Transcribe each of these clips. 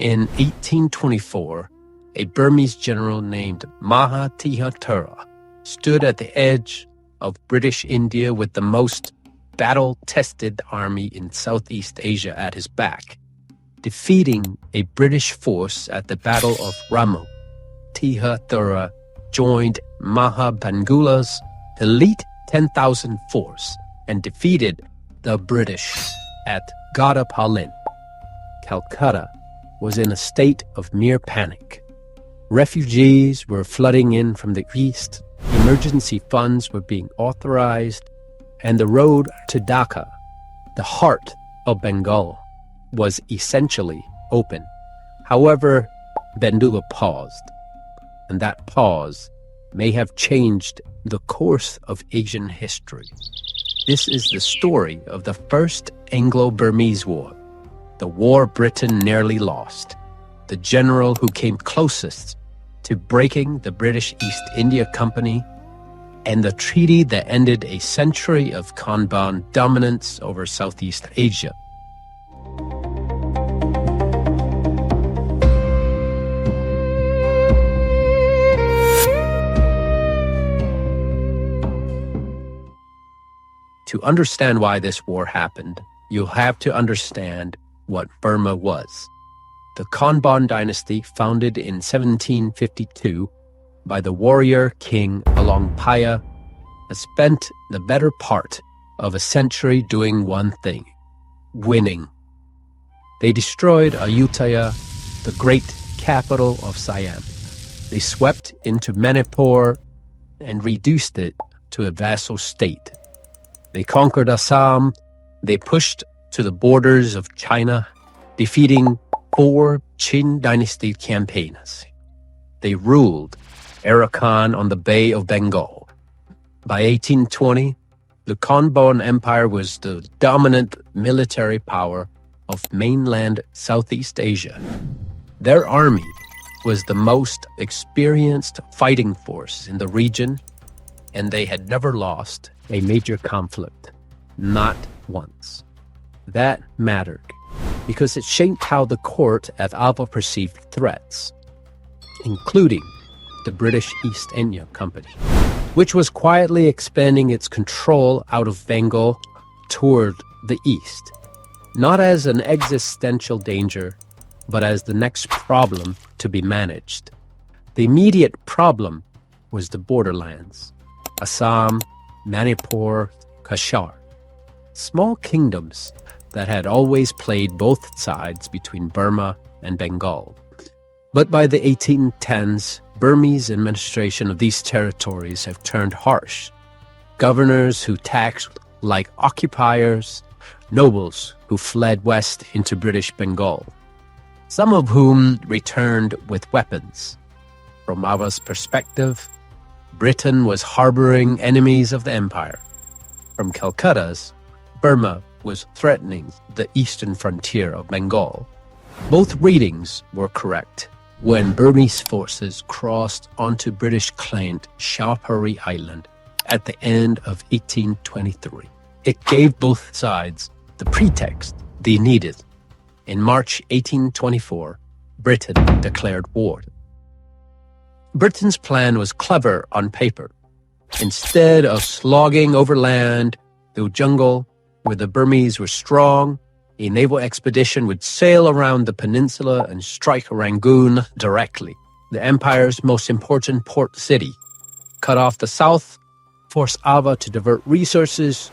In 1824, a Burmese general named Maha Bandula stood at the edge of British India with the most battle-tested army in Southeast Asia at his back. Defeating a British force at the Battle of Ramu, Bandula joined Maha Bandula's elite 10,000 force and defeated the British at Ghattapalin. Calcutta was in a state of near panic. Refugees were flooding in from the east, emergency funds were being authorized, and the road to Dhaka, the heart of Bengal, was essentially open. However, Bandula paused, and that pause may have changed the course of Asian history. This is the story of the First Anglo-Burmese War, the war Britain nearly lost, the general who came closest to breaking the British East India Company, and the treaty that ended a century of Konbaung dominance over Southeast Asia. To understand why this war happened, you'll have to understand what Burma was. The Konbaung Dynasty, founded in 1752 by the warrior king Alongpaya, has spent the better part of a century doing one thing: winning. They destroyed Ayutthaya, the great capital of Siam. They swept into Manipur and reduced it to a vassal state. They conquered Assam. They pushed to the borders of China, defeating 4 Qin dynasty campaigns. They ruled Arakan on the Bay of Bengal. By 1820, the Konbaung Empire was the dominant military power of mainland Southeast Asia. Their army was the most experienced fighting force in the region, and they had never lost a major conflict, not once. That mattered because it shaped how the court at Ava perceived threats, including the British East India Company, which was quietly expanding its control out of Bengal toward the east, not as an existential danger, but as the next problem to be managed. The immediate problem was the borderlands: Assam, Manipur, Cachar, small kingdoms that had always played both sides between Burma and Bengal. But by the 1810s, Burmese administration of these territories have turned harsh. Governors who taxed like occupiers, nobles who fled west into British Bengal, some of whom returned with weapons. From Ava's perspective, Britain was harboring enemies of the empire. From Calcutta's, Burma was threatening the eastern frontier of Bengal. Both readings were correct when Burmese forces crossed onto British-claimed Shapari Island at the end of 1823. It gave both sides the pretext they needed. In March 1824, Britain declared war. Britain's plan was clever on paper. Instead of slogging overland through jungle where the Burmese were strong, a naval expedition would sail around the peninsula and strike Rangoon directly, the empire's most important port city, cut off the south, force Ava to divert resources,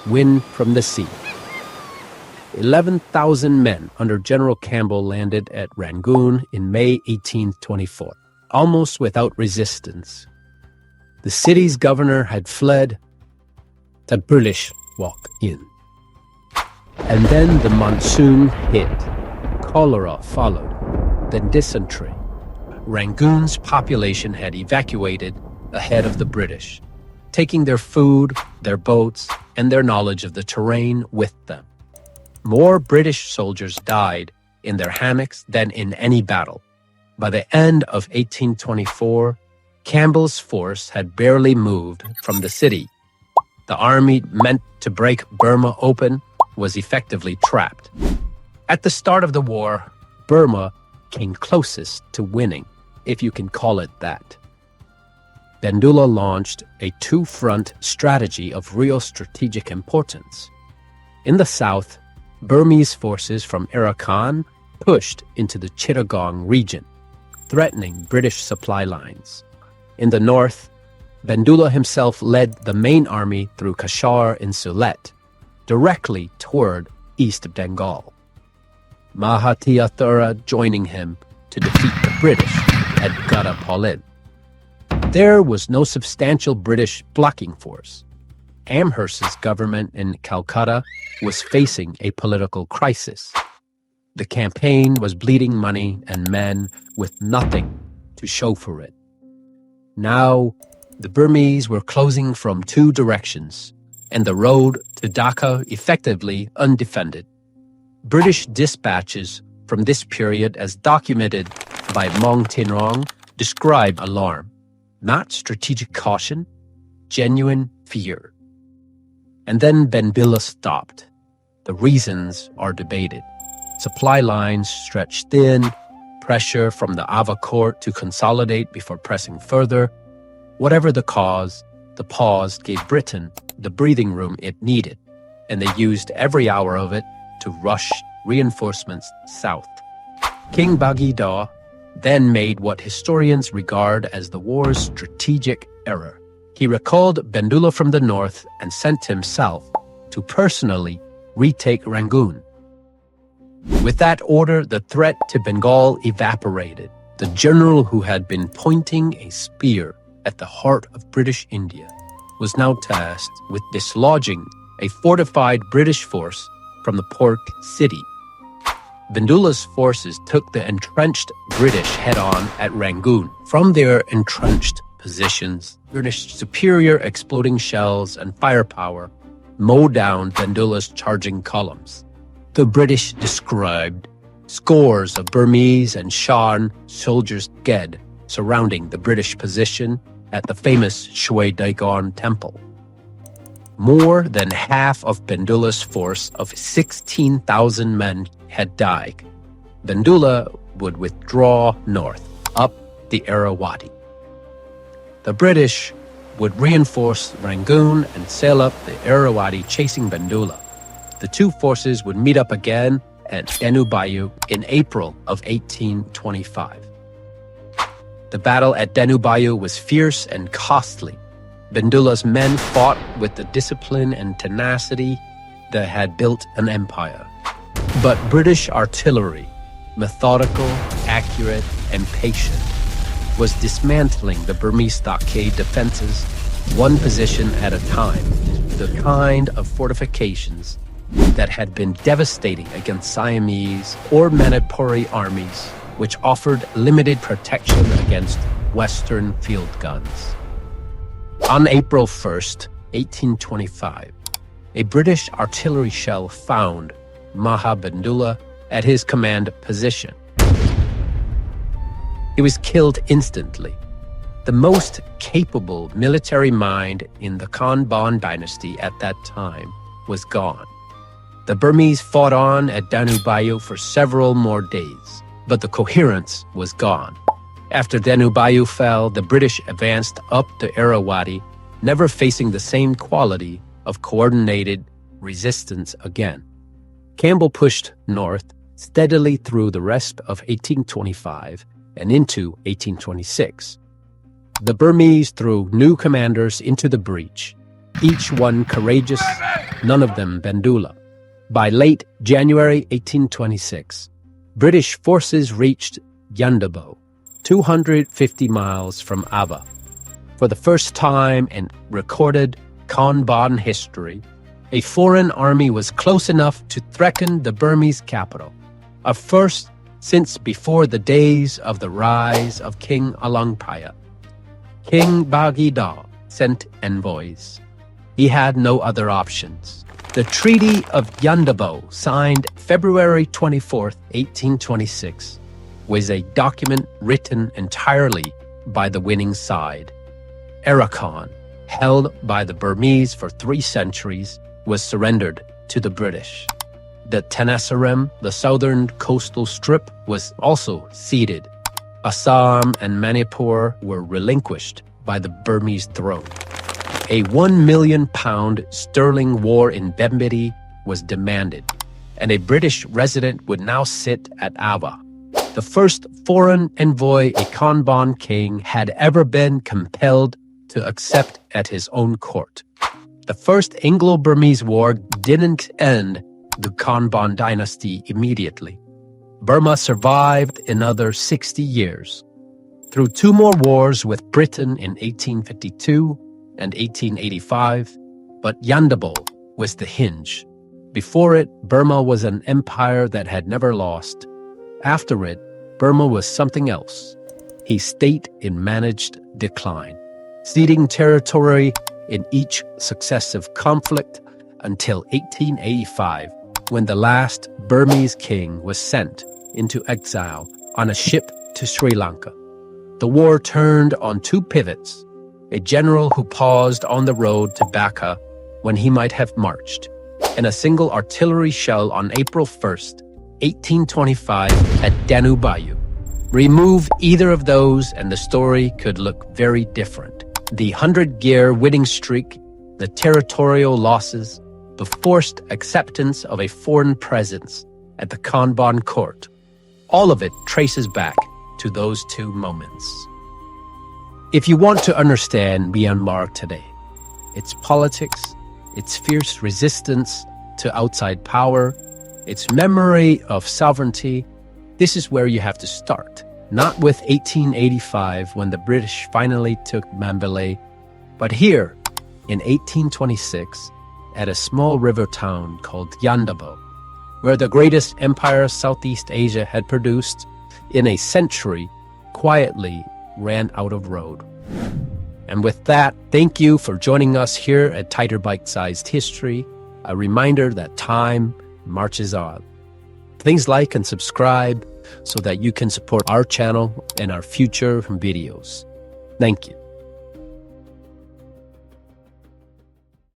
win from the sea. 11,000 men under General Campbell landed at Rangoon in May 1824, almost without resistance. The city's governor had fled. The British walked in. And then the monsoon hit. Cholera followed, then dysentery. Rangoon's population had evacuated ahead of the British, taking their food, their boats, and their knowledge of the terrain with them. More British soldiers died in their hammocks than in any battle. By the end of 1824, Campbell's force had barely moved from the city. The army meant to break Burma open was effectively trapped. At the start of the war, Burma came closest to winning, if you can call it that. Bandula launched a two-front strategy of real strategic importance. In the south, Burmese forces from Arakan pushed into the Chittagong region, threatening British supply lines. In the north, Bandula himself led the main army through Cachar in Sylhet, directly toward East Bengal. Mahathir joining him to defeat the British at Gallipoli. There was no substantial British blocking force. Amherst's government in Calcutta was facing a political crisis. The campaign was bleeding money and men with nothing to show for it. Now, the Burmese were closing from two directions, and the road to Dhaka effectively undefended. British dispatches from this period, as documented by Mong Tinrong, describe alarm, not strategic caution, genuine fear. And then Bandula stopped. The reasons are debated. Supply lines stretched thin, pressure from the Ava court to consolidate before pressing further. Whatever the cause, the pause gave Britain the breathing room it needed, and they used every hour of it to rush reinforcements south. King Bagida then made what historians regard as the war's strategic error. He recalled Bandula from the north and sent himself to personally retake Rangoon. With that order, the threat to Bengal evaporated. The general who had been pointing a spear at the heart of British India was now tasked with dislodging a fortified British force from the port city. Bandula's forces took the entrenched British head-on at Rangoon. From their entrenched positions, British superior exploding shells and firepower mowed down Bandula's charging columns. The British described scores of Burmese and Shan soldiers dead surrounding the British position at the famous Shwe Dagon Temple. More than half of Bandula's force of 16,000 men had died. Bandula would withdraw north, up the Irrawaddy. The British would reinforce Rangoon and sail up the Irrawaddy chasing Bandula. The two forces would meet up again at Denu Bayou in April of 1825. The battle at Denu Bayou was fierce and costly. Bandula's men fought with the discipline and tenacity that had built an empire. But British artillery, methodical, accurate, and patient, was dismantling the Burmese stockade defenses one position at a time, the kind of fortifications that had been devastating against Siamese or Manipuri armies, which offered limited protection against Western field guns. On April 1st, 1825, a British artillery shell found Maha Bandula at his command position. He was killed instantly. The most capable military mind in the Konbaung Dynasty at that time was gone. The Burmese fought on at Denu Bayou for several more days, but the coherence was gone. After Denu Bayou fell, the British advanced up the Irrawaddy, never facing the same quality of coordinated resistance again. Campbell pushed north steadily through the rest of 1825 and into 1826. The Burmese threw new commanders into the breach, each one courageous, none of them Bandula. By late January 1826, British forces reached Yandabo, 250 miles from Ava. For the first time in recorded Konbaung history, a foreign army was close enough to threaten the Burmese capital, a first since before the days of the rise of King Alangpaya. King Bagida sent envoys. He had no other options. The Treaty of Yandabo, signed February 24, 1826, was a document written entirely by the winning side. Arakan, held by the Burmese for 3 centuries, was surrendered to the British. The Tenasserim, the southern coastal strip, was also ceded. Assam and Manipur were relinquished by the Burmese throne. A £1 million sterling war indemnity was demanded, and a British resident would now sit at Ava, the first foreign envoy a Konbaung king had ever been compelled to accept at his own court. The First Anglo-Burmese War didn't end the Konbaung Dynasty immediately. Burma survived another 60 years. Through 2 more wars with Britain in 1852 and 1885, but Yandabo was the hinge. Before it, Burma was an empire that had never lost. After it, Burma was something else, a state in managed decline, ceding territory in each successive conflict until 1885, when the last Burmese king was sent into exile on a ship to Sri Lanka. The war turned on 2 pivots: a general who paused on the road to Baka when he might have marched, and a single artillery shell on April 1st, 1825 at Danubayu. Remove either of those and the story could look very different. The 100-year winning streak, the territorial losses, the forced acceptance of a foreign presence at the Konbaung court, all of it traces back to those 2 moments. If you want to understand Myanmar today, its politics, its fierce resistance to outside power, its memory of sovereignty, this is where you have to start. Not with 1885 when the British finally took Mandalay, but here in 1826 at a small river town called Yandabo, where the greatest empire Southeast Asia had produced in a century quietly ran out of road. And with that, thank you for joining us here at Tighter Bite-Sized History, a reminder that time marches on. Please like and subscribe so that you can support our channel and our future videos. Thank you.